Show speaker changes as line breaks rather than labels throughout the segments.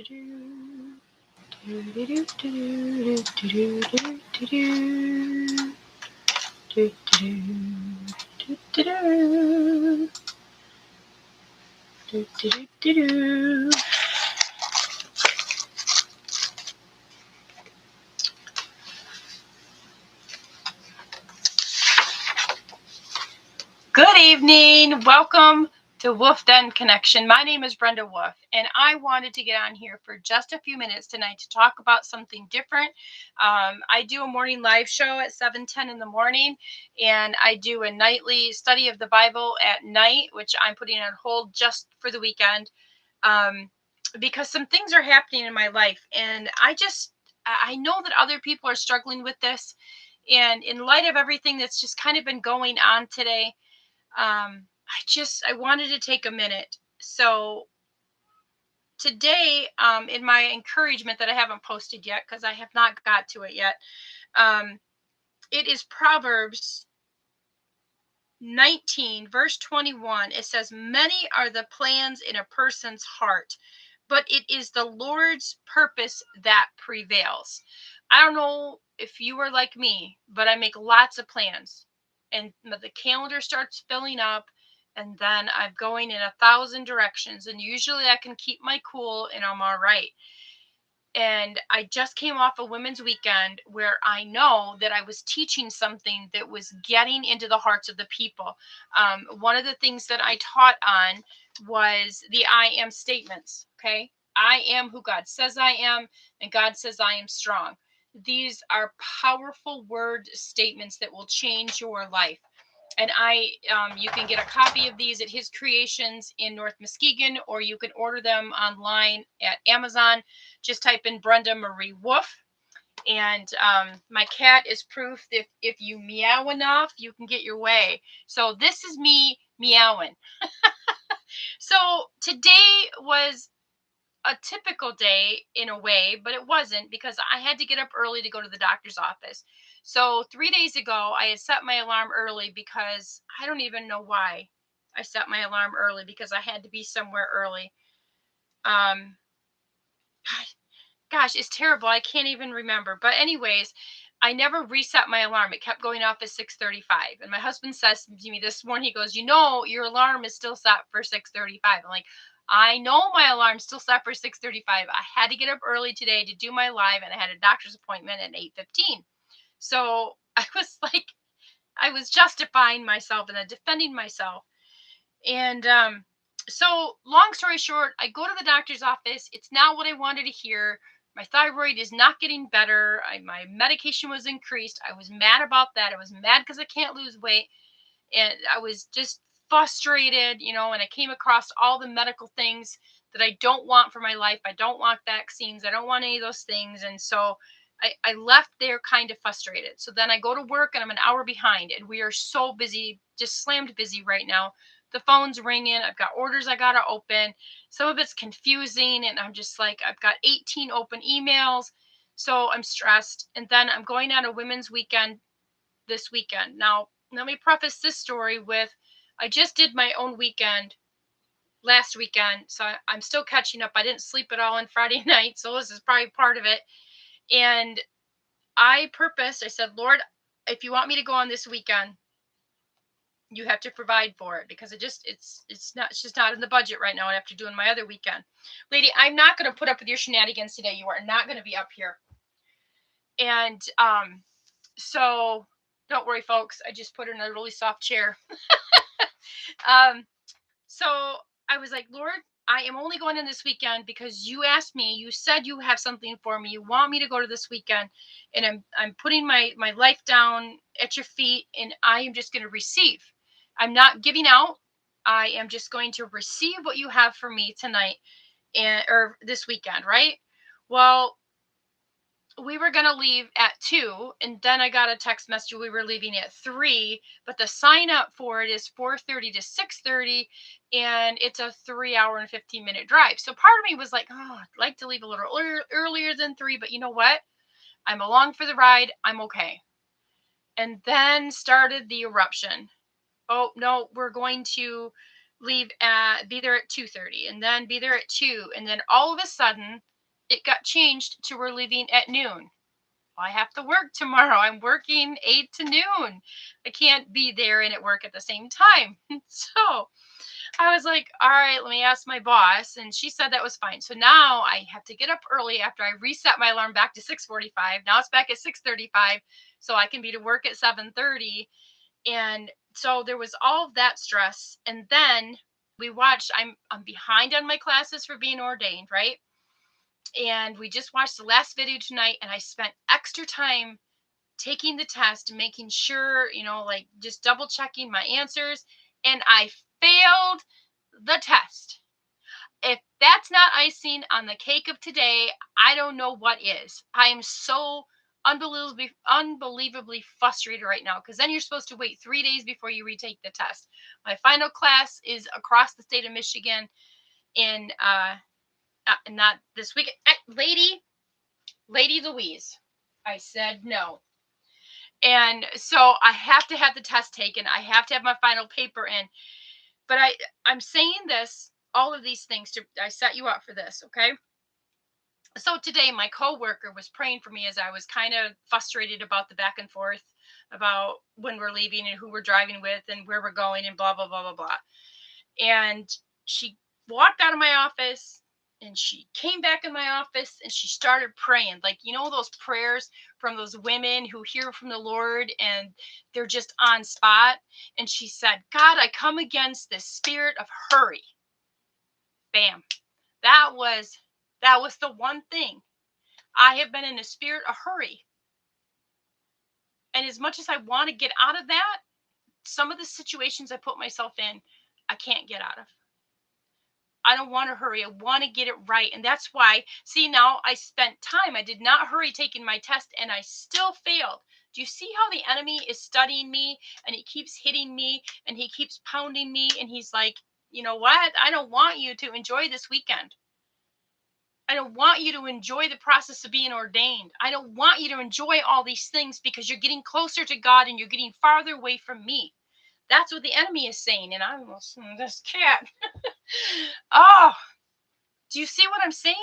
Good evening. Welcome to Wolf Den Connection. My name is Brenda Wolf, and I wanted to get on here for just a few minutes tonight to talk about something different. I do a morning live show at 7:10 in the morning, and I do a nightly study of the Bible at night, which I'm putting on hold just for the weekend, because some things are happening in my life, and I know that other people are struggling with this, and in light of everything that's just kind of been going on today, I wanted to take a minute. So today, in my encouragement that I haven't posted yet because I have not got to it yet, um, it is Proverbs 19, verse 21. It says, "Many are the plans in a person's heart, but it is the Lord's purpose that prevails." I don't know if you are like me, but I make lots of plans, and the calendar starts filling up, and then I'm going in 1,000 directions, and usually I can keep my cool and I'm all right. And I just came off a women's weekend where I know that I was teaching something that was getting into the hearts of the people. One of the things that I taught on was the I am statements. Okay. I am who God says I am, and God says I am strong. These are powerful word statements that will change your life. And you can get a copy of these at His Creations in North Muskegon, or you can order them online at Amazon. Just type in Brenda Marie Wolf. And my cat is proof that if you meow enough, you can get your way. So this is me meowing. So today was a typical day in a way, but it wasn't, because I had to get up early to go to the doctor's office. So 3 days ago, I had set my alarm early because I don't even know why I set my alarm early, because I had to be somewhere early. Um, Gosh, it's terrible. I can't even remember. But anyways, I never reset my alarm. It kept going off at 6:35. And my husband says to me this morning, he goes, "You know, your alarm is still set for 6:35." I'm like, "I know my alarm's still set for 6:35. I had to get up early today to do my live, and I had a doctor's appointment at 8:15." So I was like, I was justifying myself and then defending myself. And so, long story short, I go to the doctor's office. It's not what I wanted to hear. My thyroid is not getting better. My medication was increased. I was mad about that. I was mad because I can't lose weight. And I was just frustrated, and I came across all the medical things that I don't want for my life. I don't want vaccines. I don't want any of those things. And so I left there kind of frustrated. So then I go to work and I'm an hour behind, and we are so busy, just slammed busy right now. The phone's ringing. I've got orders I got to open. Some of it's confusing. And I'm just like, I've got 18 open emails. So I'm stressed. And then I'm going on a women's weekend this weekend. Now, let me preface this story with, I just did my own weekend last weekend. So I'm still catching up. I didn't sleep at all on Friday night. So this is probably part of it. And I said, "Lord, if you want me to go on this weekend, you have to provide for it, because it's just not in the budget right now after doing my other weekend." Lady, I'm not going to put up with your shenanigans today. You are not going to be up here. And so don't worry, folks. I just put her in a really soft chair. So I was like, "Lord, I am only going in this weekend because you asked me. You said you have something for me. You want me to go to this weekend, and I'm putting my life down at your feet, and I am just going to receive. I'm not giving out. I am just going to receive what you have for me tonight, or this weekend, right?" Well, we were going to leave at 2, and then I got a text message we were leaving at 3, but the sign up for it is 4:30 to 6:30, and it's a 3 hour and 15-minute drive. So part of me was like, "Oh, I'd like to leave a little earlier than 3, but you know what? I'm along for the ride. I'm okay." And then started the eruption. "Oh, no, we're going to be there at 2:30, and then be there at 2." And then all of a sudden, it got changed to we're leaving at noon. Well, I have to work tomorrow. I'm working 8 to noon. I can't be there and at work at the same time. So I was like, all right, let me ask my boss. And she said that was fine. So now I have to get up early after I reset my alarm back to 6:45. Now it's back at 6:35. So I can be to work at 7:30. And so there was all of that stress. And then we watched, I'm behind on my classes for being ordained, right? And we just watched the last video tonight, and I spent extra time taking the test, making sure, like just double checking my answers, and I failed the test. If that's not icing on the cake of today, I don't know what is. I am so unbelievably frustrated right now, because then you're supposed to wait 3 days before you retake the test. My final class is across the state of Michigan in not this week. Lady Louise. I said no. And so I have to have the test taken. I have to have my final paper in. But I'm saying this, all of these things to I set you up for this, okay? So today my coworker was praying for me as I was kind of frustrated about the back and forth about when we're leaving and who we're driving with and where we're going and blah blah blah blah blah. And she walked out of my office, and she came back in my office, and she started praying, like, those prayers from those women who hear from the Lord and they're just on spot. And she said, God, I come against this spirit of hurry. Bam. That was the one thing. I have been in a spirit of hurry, and as much as I want to get out of that, some of the situations I put myself in, I can't get out of. I don't want to hurry. I want to get it right. And that's why, see, now I spent time. I did not hurry taking my test, and I still failed. Do you see how the enemy is studying me, and he keeps hitting me, and he keeps pounding me, and he's like, you know what? I don't want you to enjoy this weekend. I don't want you to enjoy the process of being ordained. I don't want you to enjoy all these things, because you're getting closer to God and you're getting farther away from me. That's what the enemy is saying. And I'm almost, this cat. Oh, do you see what I'm saying?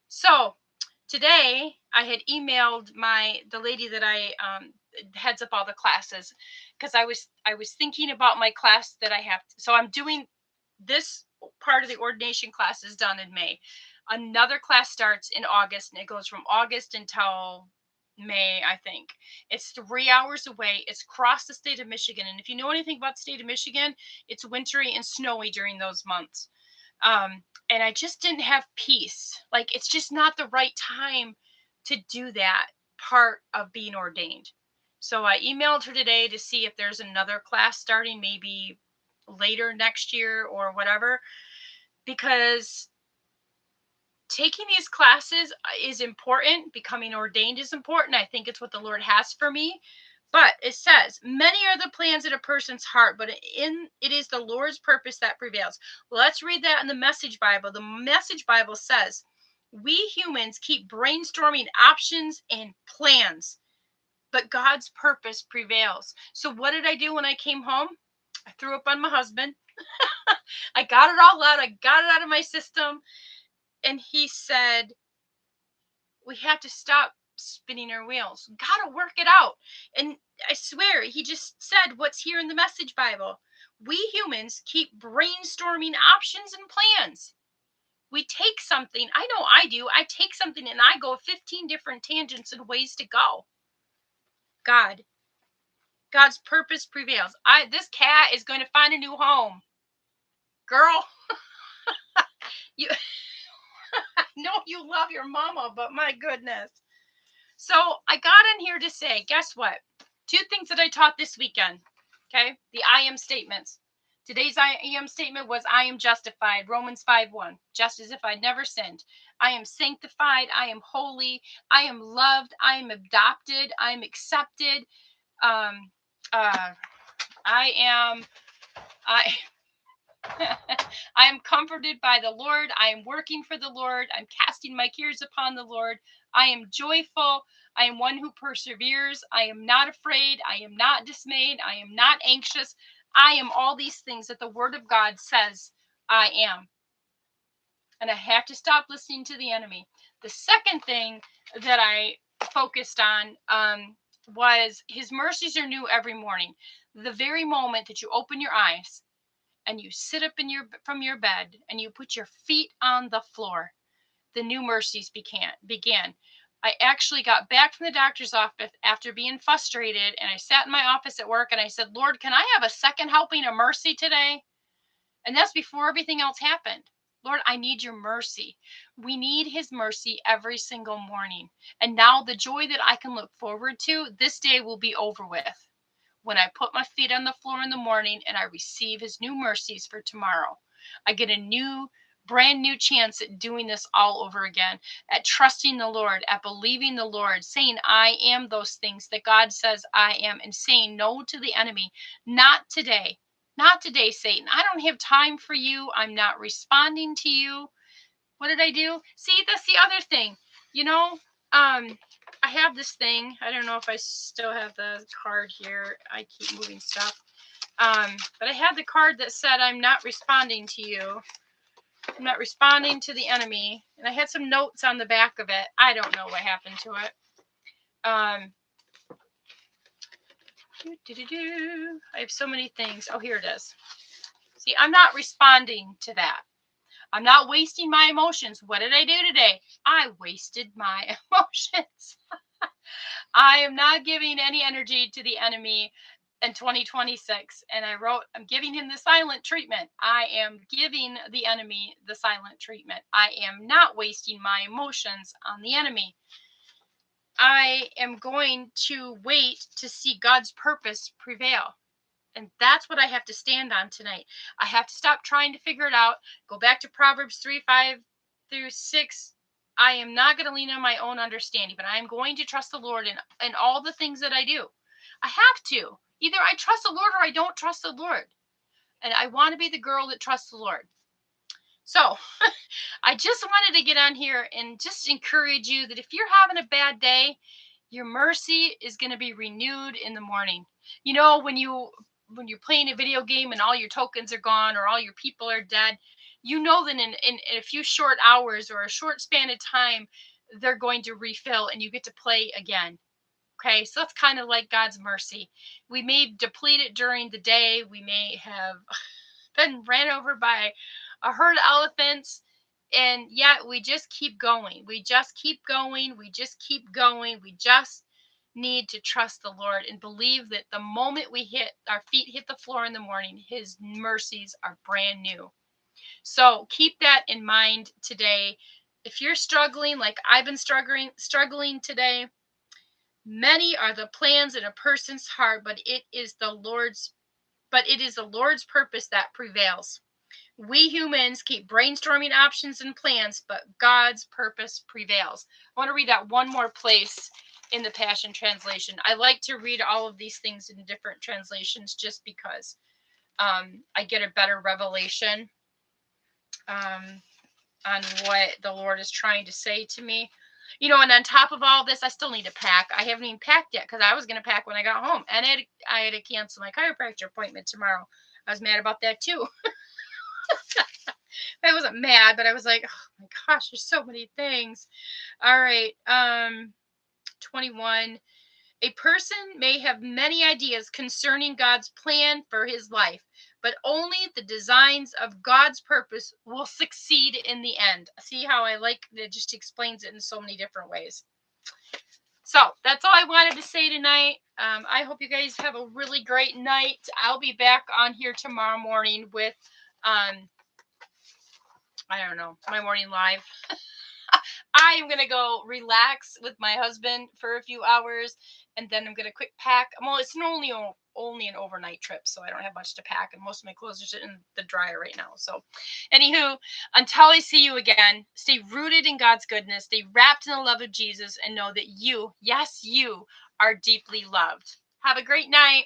So today I had emailed the lady that I heads up all the classes, because I was thinking about my class that I have. So I'm doing this part of the ordination class is done in May. Another class starts in August, and it goes from August until May, I think. It's 3 hours away. It's across the state of Michigan. And if you know anything about the state of Michigan, it's wintry and snowy during those months. And I just didn't have peace. Like, it's just not the right time to do that part of being ordained. So I emailed her today to see if there's another class starting maybe later next year or whatever, because taking these classes is important. Becoming ordained is important. I think it's what the Lord has for me. But it says, many are the plans in a person's heart, but it is the Lord's purpose that prevails. Let's read that in the Message Bible. The Message Bible says, we humans keep brainstorming options and plans, but God's purpose prevails. So what did I do when I came home? I threw up on my husband. I got it all out. I got it out of my system. And he said, we have to stop spinning our wheels. Gotta work it out. And I swear, he just said what's here in the Message Bible. We humans keep brainstorming options and plans. We take something, I know I do, I take something and I go 15 different tangents and ways to go. God's purpose prevails. This cat is going to find a new home. Girl, you I know you love your mama, but my goodness. So I got in here to say, guess what? 2 things that I taught this weekend. Okay. The I am statements. Today's I am statement was, I am justified. Romans 5:1. Just as if I'd never sinned. I am sanctified. I am holy. I am loved. I am adopted. I am accepted. Um, I am, I, I am comforted by the Lord. I am working for the Lord. I'm casting my cares upon the Lord. I am joyful. I am one who perseveres. I am not afraid. I am not dismayed. I am not anxious. I am all these things that the Word of God says I am. and I have to stop listening to the enemy. The second thing that I focused on was his mercies are new every morning. The very moment that you open your eyes and you sit up from your bed and you put your feet on the floor, the new mercies began. I actually got back from the doctor's office after being frustrated, and I sat in my office at work and I said, Lord, can I have a second helping of mercy today? And that's before everything else happened. Lord, I need your mercy. We need his mercy every single morning. And now the joy that I can look forward to, this day will be over with when I put my feet on the floor in the morning and I receive his new mercies for tomorrow. I get a brand new chance at doing this all over again, at trusting the Lord, at believing the Lord, saying I am those things that God says I am, and saying no to the enemy. Not today. Not today, Satan. I don't have time for you. I'm not responding to you. What did I do? See, that's the other thing. You know, I have this thing. I don't know if I still have the card here. I keep moving stuff. But I had the card that said, I'm not responding to you. I'm not responding to the enemy. And I had some notes on the back of it. I don't know what happened to it. I have so many things. Oh, here it is. See, I'm not responding to that. I'm not wasting my emotions. What did I do today? I wasted my emotions. I am not giving any energy to the enemy in 2026. And I wrote, I'm giving him the silent treatment. I am giving the enemy the silent treatment. I am not wasting my emotions on the enemy. I am going to wait to see God's purpose prevail. And that's what I have to stand on tonight. I have to stop trying to figure it out. Go back to Proverbs 3:5-6. I am not going to lean on my own understanding, but I am going to trust the Lord in all the things that I do. I have to. Either I trust the Lord or I don't trust the Lord. And I want to be the girl that trusts the Lord. So I just wanted to get on here and just encourage you that if you're having a bad day, your mercy is going to be renewed in the morning. You know, when you're playing a video game and all your tokens are gone or all your people are dead, you know that in a few short hours or a short span of time, they're going to refill and you get to play again. Okay, so that's kind of like God's mercy. We may deplete it during the day. We may have been ran over by a herd of elephants, and yet we just keep going. We just keep going. We just keep going. We just need to trust the Lord and believe that the moment our feet hit the floor in the morning, his mercies are brand new. So keep that in mind today. If you're struggling like I've been struggling today, many are the plans in a person's heart, but it is the Lord's purpose that prevails. We humans keep brainstorming options and plans, but God's purpose prevails. I want to read that one more place in the Passion Translation. I like to read all of these things in different translations just because I get a better revelation on what the Lord is trying to say to me. You know, and on top of all this, I still need to pack. I haven't even packed yet because I was going to pack when I got home. And I had to cancel my chiropractor appointment tomorrow. I was mad about that too. I wasn't mad, but I was like, oh my gosh, there's so many things. All right. 21. A person may have many ideas concerning God's plan for his life, but only the designs of God's purpose will succeed in the end. See how I like that? Just explains it in so many different ways. So that's all I wanted to say tonight. I hope you guys have a really great night. I'll be back on here tomorrow morning with, I don't know, my morning live. I am going to go relax with my husband for a few hours, and then I'm going to quick pack. Well, it's only an overnight trip, so I don't have much to pack, and most of my clothes are sitting in the dryer right now. So, anywho, until I see you again, stay rooted in God's goodness, stay wrapped in the love of Jesus, and know that you, yes, you, are deeply loved. Have a great night.